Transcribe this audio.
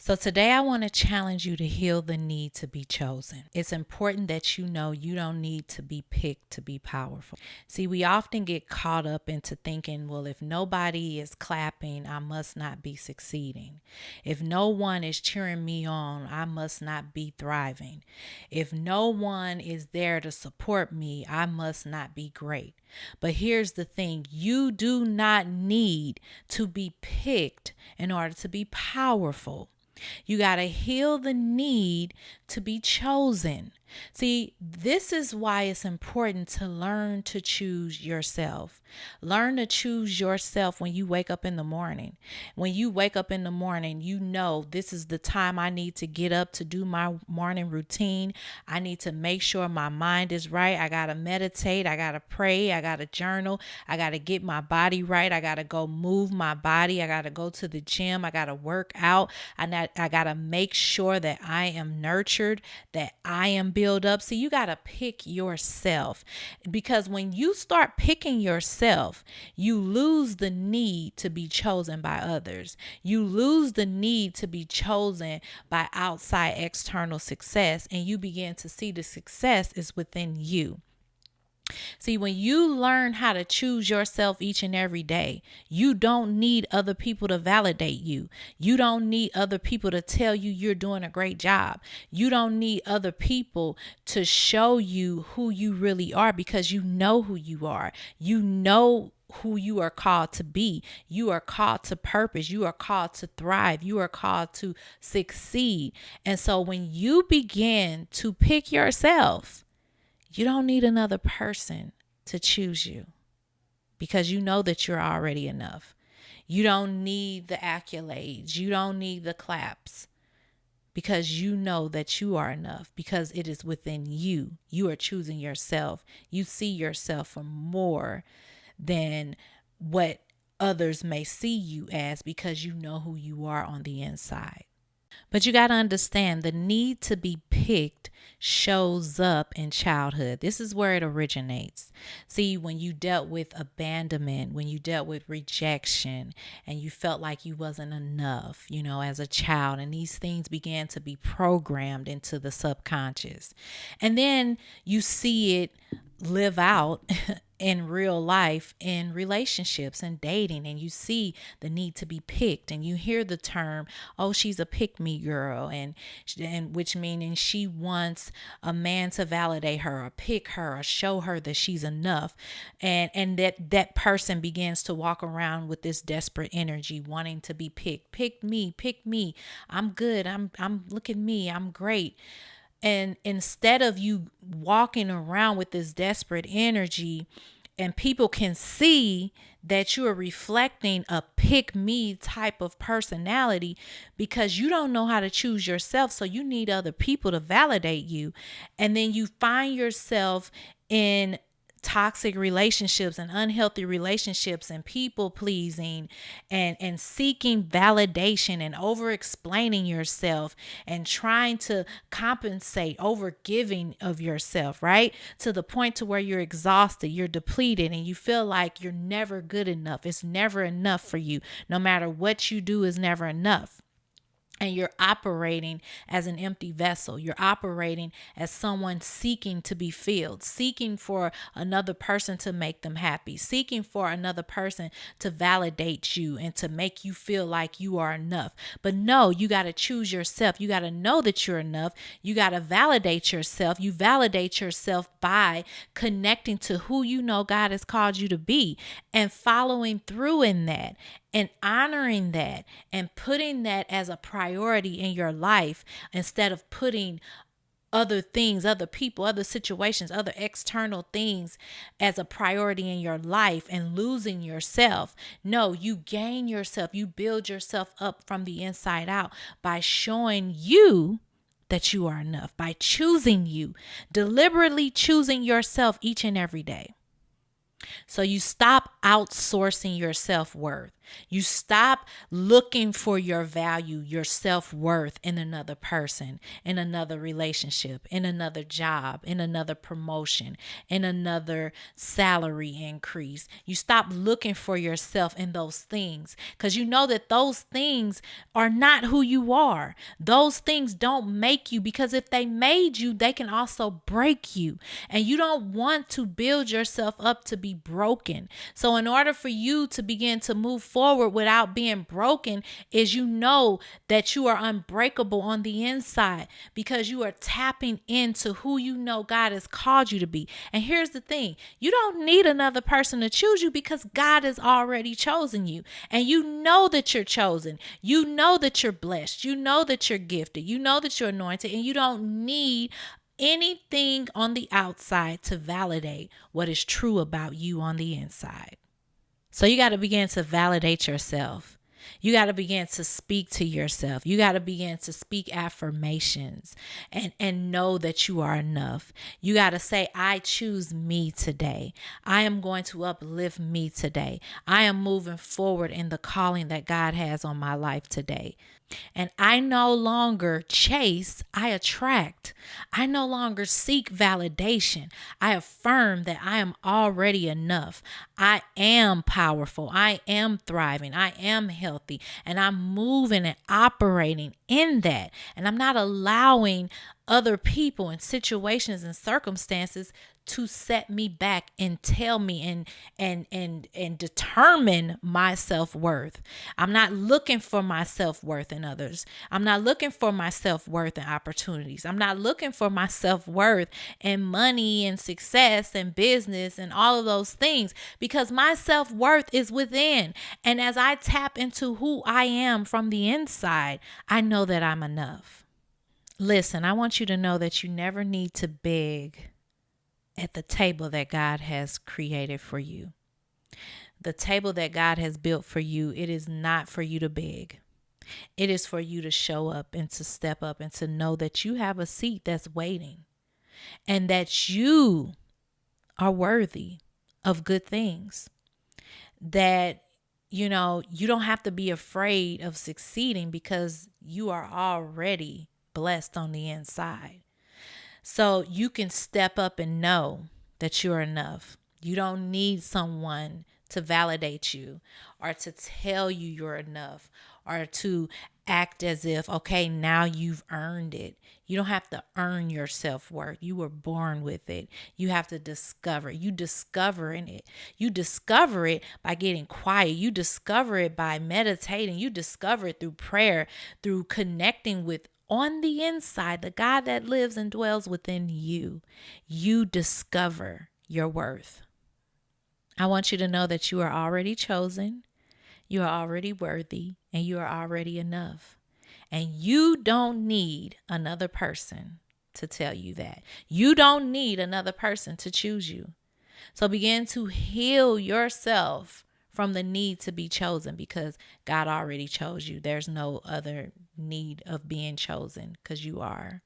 So today I want to challenge you to heal the need to be chosen. It's important that you know you don't need to be picked to be powerful. See, we often get caught up into thinking, well, if nobody is clapping, I must not be succeeding. If no one is cheering me on, I must not be thriving. If no one is there to support me, I must not be great. But here's the thing, you do not need to be picked in order to be powerful. You got to heal the need to be chosen. See, this is why it's important to learn to choose yourself. Learn to choose yourself when you wake up in the morning. When you wake up in the morning, you know this is the time I need to get up to do my morning routine. I need to make sure my mind is right. I got to meditate. I got to pray. I got to journal. I got to get my body right. I got to go move my body. I got to go to the gym. I got to work out. I got to make sure that I am nurtured, that I am build up. See, you got to pick yourself, because when you start picking yourself, you lose the need to be chosen by others. You lose the need to be chosen by outside external success, and you begin to see the success is within you. See, when you learn how to choose yourself each and every day, you don't need other people to validate you. You don't need other people to tell you you're doing a great job. You don't need other people to show you who you really are, because you know who you are. You know who you are called to be. You are called to purpose. You are called to thrive. You are called to succeed. And so when you begin to pick yourself, you don't need another person to choose you, because you know that you're already enough. You don't need the accolades. You don't need the claps, because you know that you are enough, because it is within you. You are choosing yourself. You see yourself for more than what others may see you as, because you know who you are on the inside. But you got to understand, the need to be picked shows up in childhood. This is where it originates. See, when you dealt with abandonment, when you dealt with rejection, and you felt like you wasn't enough, as a child, and these things began to be programmed into the subconscious. And then you see it live out in real life, in relationships and dating, and you see the need to be picked, and you hear the term, oh, she's a pick me girl, and which meaning she wants a man to validate her or pick her or show her that she's enough, and that person begins to walk around with this desperate energy, wanting to be picked. Pick me, I'm good, I'm look at me, I'm great. And instead of you walking around with this desperate energy, and people can see that you are reflecting a pick me type of personality, because you don't know how to choose yourself. So you need other people to validate you. And then you find yourself in toxic relationships and unhealthy relationships and people pleasing and seeking validation and over explaining yourself and trying to compensate, over giving of yourself, right? To the point to where you're exhausted, you're depleted, and you feel like you're never good enough. It's never enough for you. No matter what you do is never enough. And you're operating as an empty vessel. You're operating as someone seeking to be filled, seeking for another person to make them happy, seeking for another person to validate you and to make you feel like you are enough. But no, you got to choose yourself. You got to know that you're enough. You got to validate yourself. You validate yourself by connecting to who you know God has called you to be and following through in that, and honoring that and putting that as a priority in your life, instead of putting other things, other people, other situations, other external things as a priority in your life and losing yourself. No, you gain yourself. You build yourself up from the inside out by showing you that you are enough, by choosing you, deliberately choosing yourself each and every day. So you stop outsourcing your self-worth. You stop looking for your value, your self-worth in another person, in another relationship, in another job, in another promotion, in another salary increase. You stop looking for yourself in those things because you know that those things are not who you are. Those things don't make you, because if they made you, they can also break you. And you don't want to build yourself up to be broken. So in order for you to begin to move forward without being broken, is you know that you are unbreakable on the inside because you are tapping into who you know God has called you to be. And here's the thing, you don't need another person to choose you because God has already chosen you. And you know that you're chosen. You know that you're blessed. You know that you're gifted. You know that you're anointed, and you don't need anything on the outside to validate what is true about you on the inside. So you got to begin to validate yourself. You got to begin to speak to yourself. You got to begin to speak affirmations and know that you are enough. You got to say, I choose me today. I am going to uplift me today. I am moving forward in the calling that God has on my life today. And I no longer chase, I attract. I no longer seek validation. I affirm that I am already enough. I am powerful. I am thriving. I am healthy. And I'm moving and operating in that. And I'm not allowing other people and situations and circumstances to set me back and tell me and determine my self-worth. I'm not looking for my self-worth in others. I'm not looking for my self-worth in opportunities. I'm not looking for my self-worth in money and success and business and all of those things, because my self-worth is within. And as I tap into who I am from the inside, I know that I'm enough. Listen, I want you to know that you never need to beg at the table that God has created for you. The table that God has built for you, it is not for you to beg. It is for you to show up and to step up and to know that you have a seat that's waiting and that you are worthy of good things. That, you don't have to be afraid of succeeding because you are already blessed on the inside. So you can step up and know that you're enough. You don't need someone to validate you or to tell you you're enough or to act as if, okay, now you've earned it. You don't have to earn your self-worth. You were born with it. You have to discover it. You discover in it. You discover it by getting quiet. You discover it by meditating. You discover it through prayer, through connecting with on the inside, the God that lives and dwells within you. You discover your worth. I want you to know that you are already chosen, you are already worthy, and you are already enough. And you don't need another person to tell you that. You don't need another person to choose you. So begin to heal yourself from the need to be chosen, because God already chose you. There's no other need of being chosen because you are.